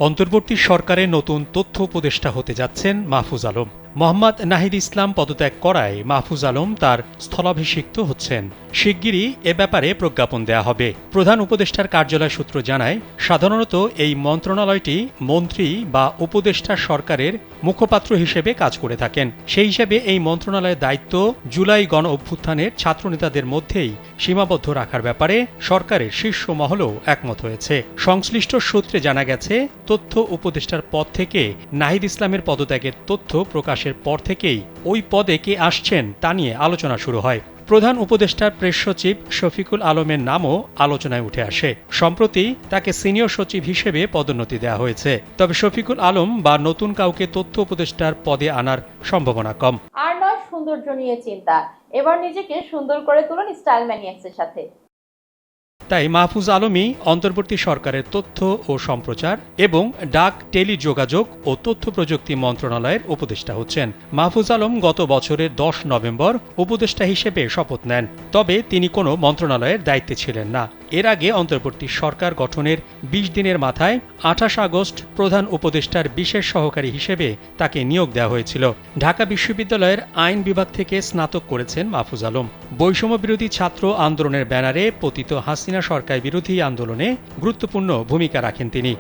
অন্তর্বর্তী সরকারের নতুন তথ্য উপদেষ্টা হতে যাচ্ছেন মাহফুজ আলম। মোহাম্মদ নাহিদ ইসলাম পদত্যাগ করায় মাহফুজ আলম তার স্থলাভিষিক্ত হচ্ছেন। শিগগিরই এ ব্যাপারে প্রজ্ঞাপন দেয়া হবে। প্রধান উপদেষ্টার কার্যালয় সূত্র জানায়, সাধারণত এই মন্ত্রণালয়টি মন্ত্রী বা উপদেষ্টা সরকারের মুখপাত্র হিসেবে কাজ করে থাকেন। সেই হিসেবে এই মন্ত্রণালয়ের দায়িত্ব জুলাই গণ অভ্যুত্থানের ছাত্রনেতাদের মধ্যেই সীমাবদ্ধ রাখার ব্যাপারে সরকারের শীর্ষ মহলও একমত হয়েছে। সংশ্লিষ্ট সূত্রে জানা গেছে, তথ্য উপদেষ্টার পদ থেকে নাহিদ ইসলামের পদত্যাগের তথ্য প্রকাশের পর থেকেই ওই পদে কে আসছেন তা নিয়ে আলোচনা শুরু হয়। প্রধান উপদেষ্টার প্রেস সচিব শফিকুল আলমের নামও আলোচনায় উঠে আসে। সম্প্রতি তাকে সিনিয়র সচিব হিসেবে পদোন্নতি দেওয়া হয়েছে। তবে শফিকুল আলম বা নতুন কাউকে তথ্য উপদেষ্টার পদে আনার সম্ভাবনা কম। আর নয় সৌন্দর্য নিয়ে চিন্তা, এবার নিজেকে সুন্দর করে তুলুন স্টাইল ম্যানিয়াক্সের সাথে। তাই মাহফুজ আলমই অন্তর্বর্তী সরকারের তথ্য ও সম্প্রচার এবং ডাক, টেলিযোগাযোগ ও তথ্য প্রযুক্তি মন্ত্রণালয়ের উপদেষ্টা হচ্ছেন। মাহফুজ আলম গত বছরের ১০ নভেম্বর উপদেষ্টা হিসেবে শপথ নেন। তবে তিনি কোনো মন্ত্রণালয়ের দায়িত্বে ছিলেন না। এর আগে অন্তর্বর্তী সরকার গঠনের ২০ দিনের মাথায় ২৮ আগস্ট প্রধান উপদেষ্টার বিশেষ সহকারী হিসেবে তাকে নিয়োগ দেওয়া হয়েছিল। ঢাকা বিশ্ববিদ্যালয়ের আইন বিভাগ থেকে স্নাতক করেছেন মাহফুজ আলম। বৈষম্য বিরোধী ছাত্র আন্দোলনের ব্যানারে পতিত হাসিনা সরকার বিরোধী আন্দোলনে গুরুত্বপূর্ণ ভূমিকা রাখেন তিনি।